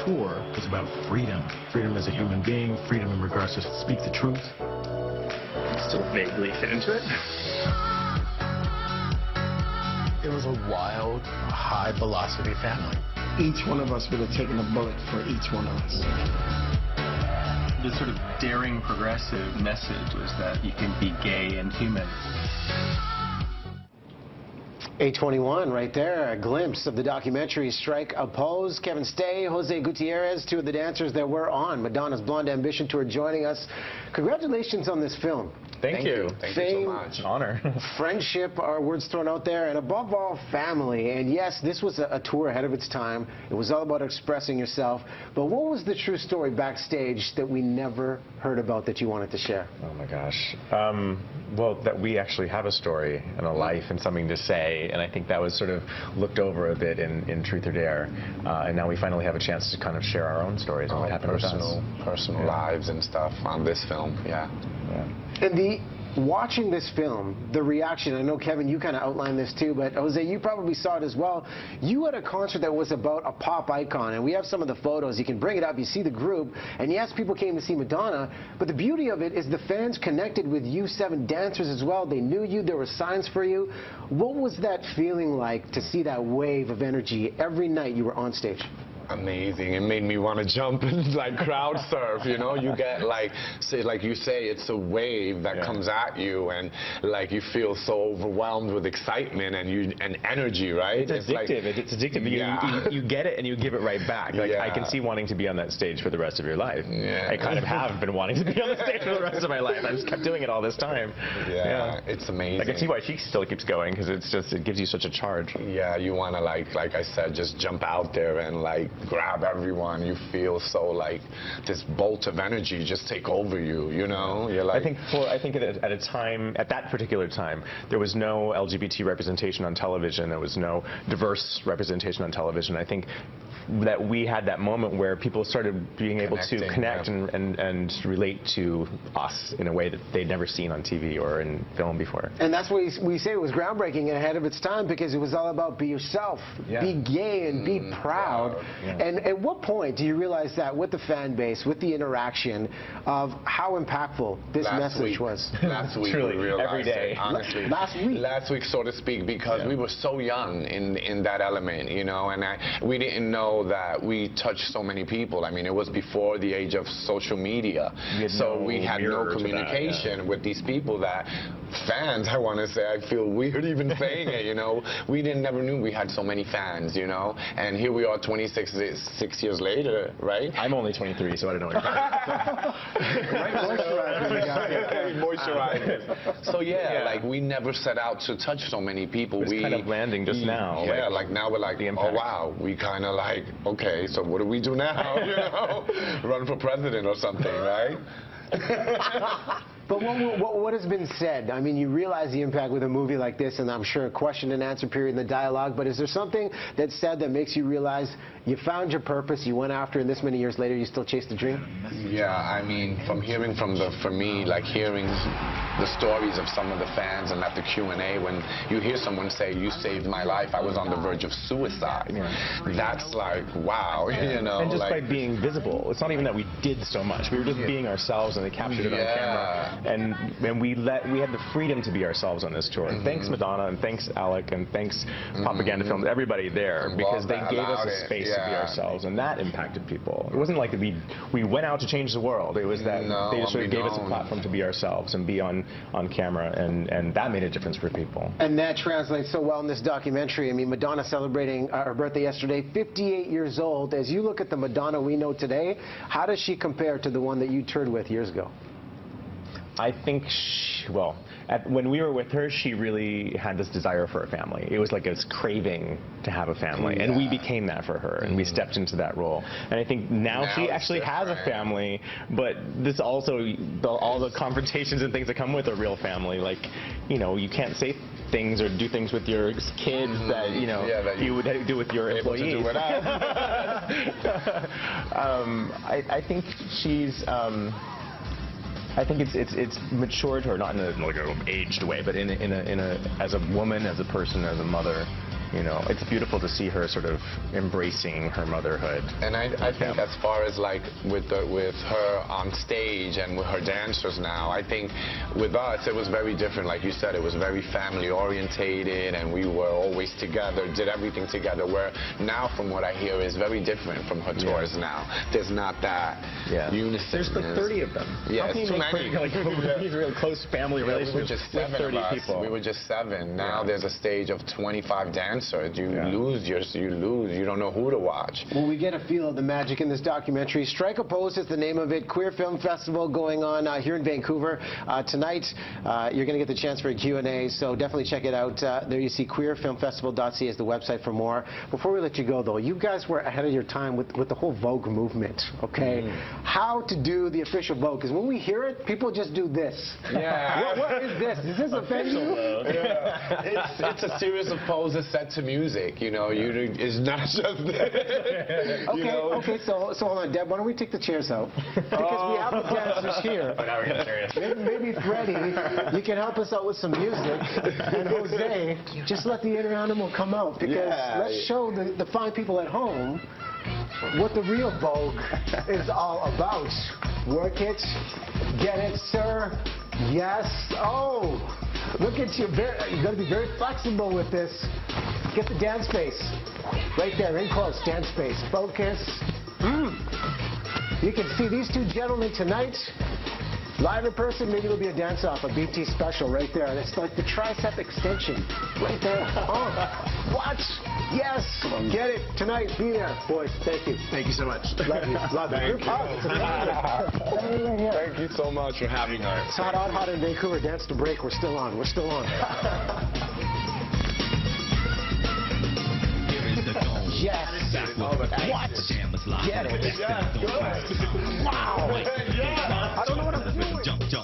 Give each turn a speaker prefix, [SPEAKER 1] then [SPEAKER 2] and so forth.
[SPEAKER 1] tour was about freedom. Freedom as a human being, freedom in regards to speak the truth.
[SPEAKER 2] Still vaguely fit into it.
[SPEAKER 3] It was a wild, high-velocity family.
[SPEAKER 4] Each one of us would have taken a bullet for each one of us.
[SPEAKER 2] The sort of daring progressive message was that you can be gay and human.
[SPEAKER 5] 821 right there, a glimpse of the documentary Strike a Pose. Kevin Stay, Jose Gutierrez, two of the dancers that were on Madonna's Blonde Ambition tour joining us. Congratulations on this film.
[SPEAKER 6] Thank you.
[SPEAKER 5] Thank
[SPEAKER 6] you so much. An honor.
[SPEAKER 5] Friendship are words thrown out there, and above all, family. And yes, this was a tour ahead of its time. It was all about expressing yourself. But what was the true story backstage that we never heard about that you wanted to share?
[SPEAKER 6] Oh my gosh. Well, that we actually have a story and a life and something to say, and I think that was sort of looked over a bit in Truth or Dare. And now we finally have a chance to kind of share our own stories and what happened with us.
[SPEAKER 3] Personal lives and stuff on this film, yeah.
[SPEAKER 5] And watching this film, the reaction, I know, Kevin, you kind of outlined this too, but Jose, you probably saw it as well. You had a concert that was about a pop icon, and we have some of the photos. You can bring it up, you see the group, and yes, people came to see Madonna, but the beauty of it is the fans connected with you 7 dancers as well. They knew you, there were signs for you. What was that feeling like to see that wave of energy every night you were on stage?
[SPEAKER 3] Amazing. It made me want to jump and like crowd surf, you know. You get like you say, it's a wave that comes at you, and like you feel so overwhelmed with excitement and energy, right?
[SPEAKER 6] It's addictive. It's addictive.
[SPEAKER 3] Yeah.
[SPEAKER 6] You get it and you give it right back. Like I can see wanting to be on that stage for the rest of your life.
[SPEAKER 3] Yeah.
[SPEAKER 6] I kind of have been wanting to be on the stage for the rest of my life. I just kept doing it all this time.
[SPEAKER 3] Yeah. It's amazing.
[SPEAKER 6] I can see why she still keeps going, because it gives you such a charge.
[SPEAKER 3] Yeah, you want to like I said, just jump out there and like grab everyone. You feel so like this bolt of energy just take over you, you know? You're like,
[SPEAKER 6] I think at that particular time, there was no LGBT representation on television. There was no diverse representation on television. I think that we had that moment where people started being able to connect and relate to us in a way that they'd never seen on TV or in film before.
[SPEAKER 5] And that's why we say it was groundbreaking and ahead of its time, because it was all about be yourself, be gay, and be proud. And at what point do you realize that with the fan base, with the interaction, of how impactful this message was?
[SPEAKER 3] Last week,
[SPEAKER 6] Truly,
[SPEAKER 3] we realized
[SPEAKER 6] every day.
[SPEAKER 3] it, honestly.
[SPEAKER 5] Last week,
[SPEAKER 3] so to speak, because we were so young in that element, you know, and we didn't know that we touched so many people. I mean, it was before the age of social media, so we had no communication with these people that fans. I want to say, I feel weird even saying it, you know. We never knew we had so many fans, you know, and here we are 26 years later, right?
[SPEAKER 6] I'm only 23, so I don't know what you're
[SPEAKER 3] moisturizing. So like we never set out to touch so many people.
[SPEAKER 6] We're kind of landing just now.
[SPEAKER 3] Yeah, like now we're like, oh wow, we kind of like, okay, so what do we do now? You know, run for president or something, right?
[SPEAKER 5] But what has been said? I mean, you realize the impact with a movie like this, and I'm sure a question and answer period in the dialogue, but is there something that's said that makes you realize you found your purpose, you went after, and this many years later you still chase the dream?
[SPEAKER 3] Yeah, I mean, hearing the stories of some of the fans, and at the Q&A, when you hear someone say, you saved my life, I was on the verge of suicide, that's like, wow, you know.
[SPEAKER 6] And just
[SPEAKER 3] like,
[SPEAKER 6] by being visible. It's not even that we did so much. We were just being ourselves, and they captured it on camera. And we had the freedom to be ourselves on this tour. And thanks Madonna, and thanks Alec, and thanks Propaganda Films, everybody there, because they gave us a space to be ourselves, and that impacted people. It wasn't like we went out to change the world. It was that they just sort of gave us a platform to be ourselves and be on camera, and that made a difference for people.
[SPEAKER 5] And that translates so well in this documentary. I mean, Madonna celebrating her birthday yesterday, 58 years old. As you look at the Madonna we know today, how does she compare to the one that you toured with years ago?
[SPEAKER 6] I think, when we were with her, she really had this desire for a family. It was like this craving to have a family, and we became that for her, and we stepped into that role. And I think now she actually has a family, but this also, all the confrontations and things that come with a real family, like, you know, you can't say things or do things with your kids that, you know, you would do with your employees. I think she's... I think it's matured her, not in a like an aged way, but in a as a woman, as a person, as a mother. You know, it's beautiful to see her sort of embracing her motherhood.
[SPEAKER 3] And I think as far as like with her on stage and with her dancers now, I think with us it was very different. Like you said, it was very family orientated, and we were always together, did everything together. Where now, from what I hear, is very different from her tours now. There's not that unison.
[SPEAKER 6] There's like 30 of them.
[SPEAKER 3] Yeah, it's too many.
[SPEAKER 6] Like really close family relationships.
[SPEAKER 3] We were just 7
[SPEAKER 6] 30
[SPEAKER 3] of us.
[SPEAKER 6] people.
[SPEAKER 3] We were just 7. Now there's a stage of 25 dancers. You lose. You don't know who to watch.
[SPEAKER 5] Well, we get a feel of the magic in this documentary. Strike a Pose is the name of it. Queer Film Festival going on here in Vancouver. Tonight, you're going to get the chance for a Q&A, so definitely check it out. There you see queerfilmfestival.ca is the website for more. Before we let you go, though, you guys were ahead of your time with the whole Vogue movement, okay? How to do the official Vogue, because when we hear it, people just do this.
[SPEAKER 3] Yeah.
[SPEAKER 5] What is this? Is this offend you?
[SPEAKER 3] It's a series of poses set to music, you know. It's not just this.
[SPEAKER 5] Okay, so hold on, Deb, why don't we take the chairs out? Because we have the dancers here.
[SPEAKER 6] Now we're getting serious.
[SPEAKER 5] Maybe Freddie, you can help us out with some music. And Jose, just let the inner animal come out. Because let's show the fine people at home what the real Vogue is all about. Work it, get it, sir. Yes. Oh, look at you. You got to be very flexible with this. Get the dance space. Right there, in close, dance space. Focus. You can see these two gentlemen tonight. Live in person, maybe it'll be a dance-off, a BT special right there. And it's like the tricep extension right there. Oh, what? Yes. Get it tonight. Be there, boys. Thank you.
[SPEAKER 1] Thank you so much.
[SPEAKER 5] Love you. Love you.
[SPEAKER 3] Thank you so much for having us.
[SPEAKER 5] It's hot in Vancouver. Dance to break. We're still on. We're still on. Yes. What? Get it. Wow.